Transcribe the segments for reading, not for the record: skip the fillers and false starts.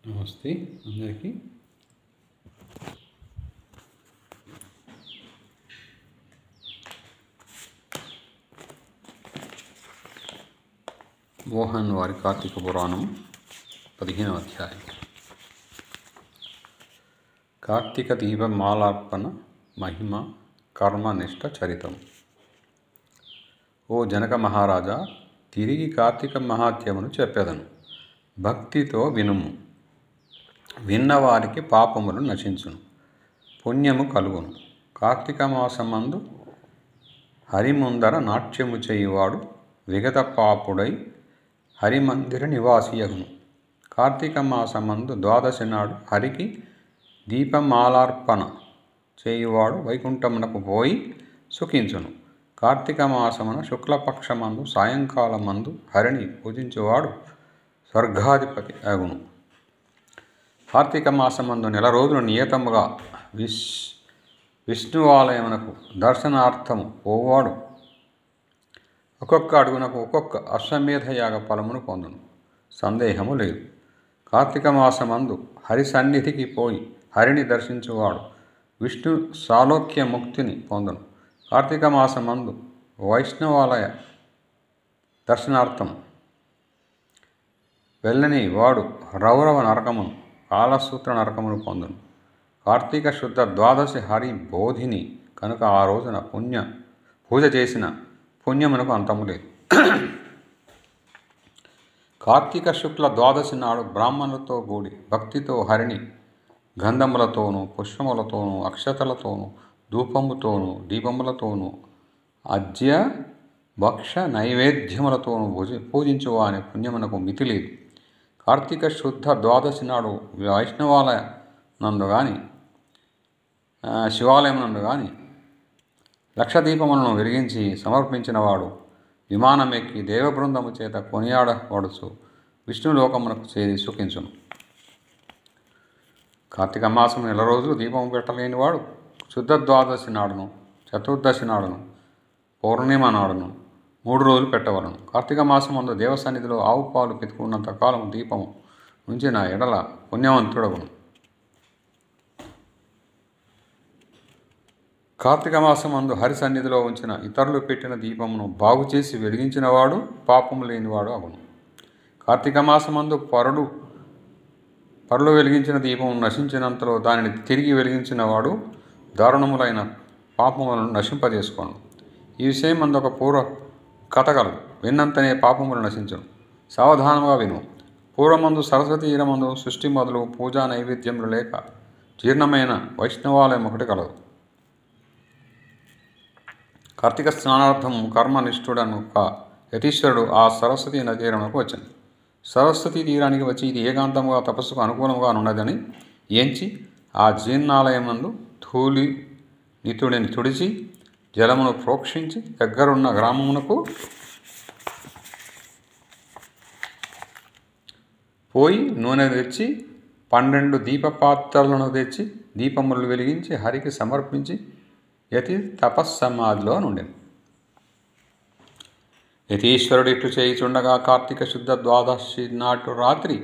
నమస్తే అందరికీ. మోహన్ వారి కార్తీక పురాణం 15వ అధ్యాయం. కార్తీక దీపమాలార్పణ మహిమ కర్మనిష్ట చరితం. ఓ జనక మహారాజా, తిరిగి కార్తీక మహాత్యమును చెప్పెదను. భక్తితో వినుము. విన్నవారికి పాపములు నశించును, పుణ్యము కలుగును. కార్తీక మాసమందు హరిముందర నాట్యము చేయువాడు విగత పాపుడై హరిమందిర నివాసియగును. కార్తీక మాసమందు ద్వాదశి నాడు హరికి దీపమాలార్పణ చేయువాడు వైకుంఠమునకు పోయి సుఖించును. కార్తీక మాసమున శుక్లపక్షమందు సాయంకాలమందు హరిని పూజించువాడు స్వర్గాధిపతి అగును. కార్తీక మాసమందు నెల రోజులు నియతముగా విష్ణువాలయమునకు దర్శనార్థము పోవాడు ఒక్కొక్క అడుగునకు ఒక్కొక్క అశ్వమేధ యాగ ఫలమును పొందును, సందేహము లేదు. కార్తీక మాసమందు హరి సన్నిధికి పోయి హరిని దర్శించువాడు విష్ణు సాలోక్య ముక్తిని పొందును. కార్తీక మాసమందు వైష్ణవాలయ దర్శనార్థం వెళ్ళని వాడు రౌరవ నరకమును కాలసూత్ర నరకమును పొందును. కార్తీక శుద్ధ ద్వాదశి హరి బోధిని కనుక ఆ రోజున పూజ చేసిన పుణ్యమునకు అంతము లేదు. కార్తీక శుక్ల ద్వాదశి నాడు బ్రాహ్మణులతో కూడి భక్తితో హరిని గంధములతోనూ పుష్పములతోనూ అక్షతలతోనూ ధూపముతోనూ దీపములతోనూ అద్య భక్ష నైవేద్యములతోనూ పూజించువాని పుణ్యమునకు మితి లేదు. కార్తీక శుద్ధ ద్వాదశి నాడు వైష్ణవాలయ నందు కానీ శివాలయం నందు కానీ లక్షదీపములను వెలిగించి సమర్పించినవాడు విమానమెక్కి దేవబృందము చేత కొనియాడబడుచు విష్ణులోకమునకు చేరి సుఖించును. కార్తీక మాసం నెల రోజులు దీపము పెట్టలేనివాడు శుద్ధ ద్వాదశి నాడును చతుర్దశి నాడును పౌర్ణిమ నాడును 3 రోజులు పెట్టవలను. కార్తీక మాసమందు దేవసన్నిధిలో ఆవు పాలు పెతుకున్నంత కాలం దీపము ఉంచిన ఎడల పుణ్యవంతుడగును. కార్తీక మాసమందు హరి సన్నిధిలో ఉంచిన ఇతరులు పెట్టిన దీపమును బాగు చేసి వెలిగించినవాడు పాపము లేనివాడు అగును. కార్తీక మాసమందు పరులు వెలిగించిన దీపము నశించినంతలో దానిని తిరిగి వెలిగించినవాడు దారుణములైన పాపములను నశింపజేసుకోను. ఈ విషయం మందు ఒక పూర్వ కథ కలదు. విన్నంతనే పాపములు నశించును. సావధానముగా విను. పూర్వమందు సరస్వతి తీరమందు సృష్టి మొదలు పూజా నైవేద్యములు లేక జీర్ణమైన వైష్ణవాలయం ఒకటి కలదు. కార్తీక స్నానార్థం కర్మనిష్ఠుడను యతీశ్వరుడు ఆ సరస్వతి నది తీరమునకు వచ్చాను. సరస్వతి తీరానికి వచ్చి ఇది ఏకాంతముగా తపస్సుకు అనుకూలంగా ఉన్నదని ఎంచి ఆ జీర్ణాలయం నందు ధూళి నితుడిని తుడిచి జలమును ప్రోక్షించి దగ్గరున్న గ్రామమునకు పోయి నూనె తెచ్చి 12 దీపపాత్రలను తెచ్చి దీపములు వెలిగించి హరికి సమర్పించి యతి తపస్సమాధిలో నుండెను. యతీశ్వరుడు ఇట్లు చేయుచుండగా కార్తీక శుద్ధ ద్వాదశి నాటు రాత్రి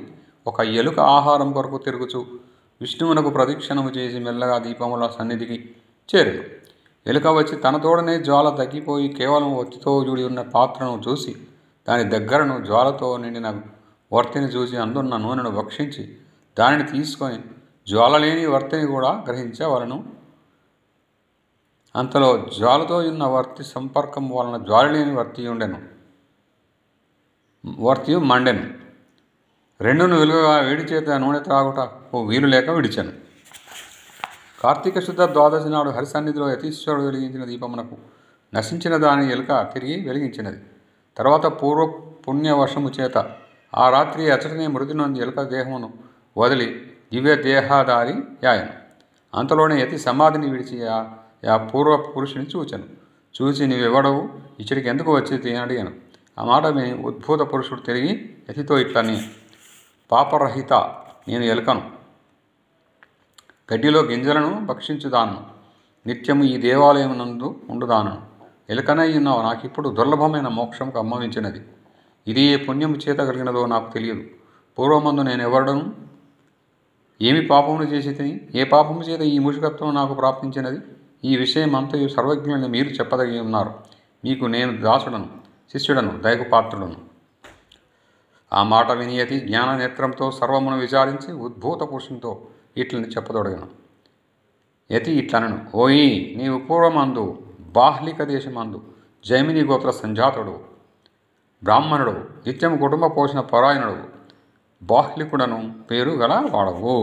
ఒక ఎలుక ఆహారం కొరకు తిరుగుచు విష్ణువునకు ప్రదక్షిణము చేసి మెల్లగా దీపముల సన్నిధికి చేరెను. ఎలుక వచ్చి తన తోడనే జ్వాల తగ్గిపోయి కేవలం ఒత్తితో జూడి ఉన్న పాత్రను చూసి దాని దగ్గరను జ్వాలతో నిండిన వర్తిని చూసి అందున్న నూనెను భక్షించి దానిని తీసుకొని జ్వాల లేని వర్తిని కూడా గ్రహించవలను. అంతలో జ్వాలతో ఉన్న వర్తి సంపర్కం వలన జ్వాల లేని వర్తియు మండెను. రెండును వెలుగుగా వేడి చేత నూనె త్రాగుటకు వీలు లేక విడిచెను. కార్తీక శుద్ధ ద్వాదశి నాడు హరిసన్నిధిలో యతీశ్వరుడు వెలిగించిన దీపమునకు నశించిన దాని ఎలుక తిరిగి వెలిగించినది. తర్వాత పూర్వ పుణ్యవర్షము చేత ఆ రాత్రి అచటనే మృతి నొంది ఎలుక దేహమును వదిలి దివ్య దేహదారి యాయను. అంతలోనే యతి సమాధిని విడిచి ఆ పూర్వ పురుషుని చూచెను. చూచి నీవెవడవు, ఇచ్చడికి ఎందుకు వచ్చి అడిగాను. ఆ మాట విని ఉద్భూత పురుషుడు తిరిగి యతితో ఇట్లని, పాపరహిత, నేను ఎలుకను, గడ్డిలో గింజలను భక్షించుదాను, నిత్యము ఈ దేవాలయం నందు ఉండుదాను. ఎలుకనై ఉన్నావు, నాకిప్పుడు దుర్లభమైన మోక్షంకు అమ్మవించినది. ఇది ఏ పుణ్యము చేత కలిగినదో నాకు తెలియదు. పూర్వమందు నేను ఎవడను ఏమి పాపమును చేసి తిని ఏ పాపము చేత ఈ మూషికత్వం నాకు ప్రాప్తించినది? ఈ విషయం అంతయు సర్వజ్ఞులని మీరు చెప్పదగి ఉన్నారు. మీకు నేను దాసుడను, శిష్యుడను, దైవపాత్రుడను. ఆ మాట విని యతి జ్ఞాన నేత్రంతో సర్వమును విచారించి ఉద్భూత పురుషంతో ఇట్లని చెప్పదొడగను. యతి ఇట్లనను, ఓయి నీవు పూర్వమందు బాహ్లిక దేశమందు జైమిని గోత్ర సంజాతుడు, బ్రాహ్మణుడు, నిత్యము కుటుంబ పోషణ పరాయణుడు, బాహ్లికుడను పేరు గల వాడవు.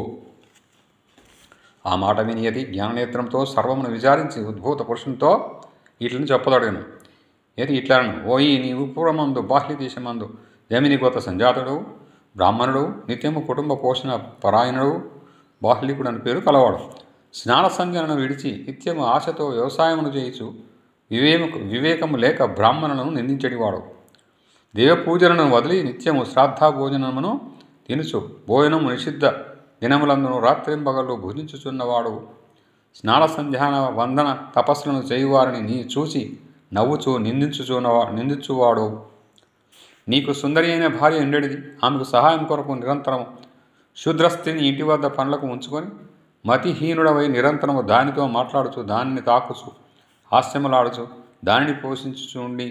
ఆ మాట విని యతి జ్ఞాననేత్రంతో సర్వమును విచారించి ఉద్భూత పురుషంతో ఇట్లని చెప్పదొడగను. యతి ఇట్లను, ఓయి నీవు పూర్వమందు బాహ్లి దేశమందు జమిని గోత్ర సంజాతుడు, బ్రాహ్మణుడు, నిత్యము కుటుంబ పోషణ పరాయణుడు, బాహ్లికుడని పేరు కలవాడు. స్నాన సంధ్యలను విడిచి నిత్యము ఆశతో వ్యవసాయమును చేయించు వివేకము లేక బ్రాహ్మణులను నిందించడివాడు. దేవపూజలను వదిలి నిత్యము శ్రాద్ధ భోజనమును తినుచు భోజనము నిషిద్ధ దినములందును రాత్రింబగళ్ళు భుజించుచున్నవాడు. స్నాన సంధ్యాన వందన తపస్సులను చేయువారిని నీ చూసి నవ్వుచూ నిందించువాడు. నీకు సుందరి అయిన భార్య ఉండేది. ఆమెకు సహాయం కొరకు నిరంతరము శూద్రస్త్రీని ఇంటి వద్ద పనులకు ఉంచుకొని మతిహీనుడవై నిరంతరము దానితో మాట్లాడుచు దానిని తాకుచు హాస్యములాడుచు దానిని పోషించుచు ఉండి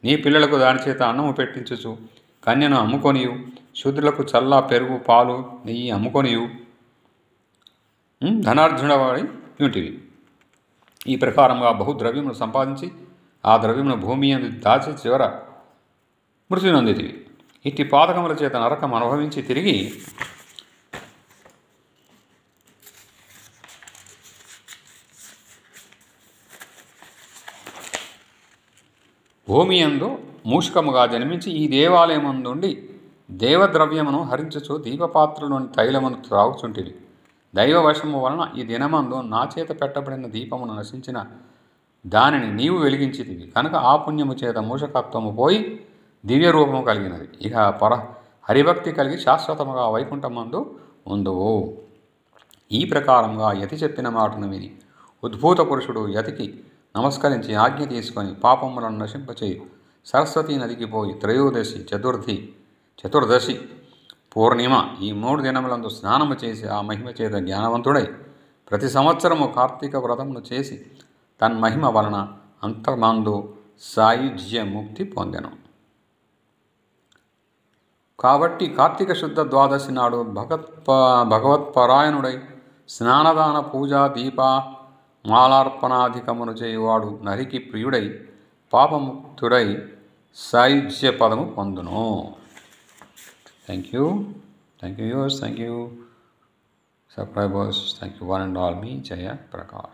నీ పిల్లలకు దాని చేత అన్నము పెట్టించుచు కన్యను అమ్ముకొనియు శూద్రులకు చల్ల పెరుగు పాలు నెయ్యి అమ్ముకొనియు ధనార్జునవాడి ఉంటివి. ఈ ప్రకారంగా బహుద్రవ్యమును సంపాదించి ఆ ద్రవ్యమును భూమి అందు దాచి చివర మృత్యునందితివి. ఇట్టి పాతకముల చేత నరకం అనుభవించి తిరిగి భూమి యందు మూషికముగా జన్మించి ఈ దేవాలయమందుండి దేవద్రవ్యమును హరించుచు దీపపాత్రలోని తైలమును త్రాగుచుంటివి. దైవవశము వలన ఈ దినమందు నా చేత పెట్టబడిన దీపమును నశించిన దానిని నీవు వెలిగించితివి కనుక ఆ పుణ్యము చేత మూషకత్వము పోయి దివ్య రూపము కలిగినది. ఇక హరిభక్తి కలిగి శాశ్వతముగా వైకుంఠమందు ఉందువు. ఈ ప్రకారంగా యతి చెప్పిన మాటను విని ఉద్భూత పురుషుడు యతికి నమస్కరించి ఆజ్ఞ తీసుకొని పాపములను నశింపచేయి సరస్వతీ నదికి పోయి త్రయోదశి, చతుర్దశి, పూర్ణిమ ఈ 3 దినములందు స్నానము చేసి ఆ మహిమ చేత జ్ఞానవంతుడై ప్రతి సంవత్సరము కార్తీక వ్రతమును చేసి తన్మహిమ వలన అంతర్మందు సాయుజ్య ముక్తి పొందెను. కాబట్టి కార్తీక శుద్ధ ద్వాదశి నాడు భగవత్పరాయణుడై స్నానదాన పూజా దీప మాలార్పణాధికమును చేయువాడు నరికి ప్రియుడై పాపముక్తుడై సాయుజ్య పదము పొందును. Thank you yours, thank you subscribers, thank you one and all. Me Jaya Prakash.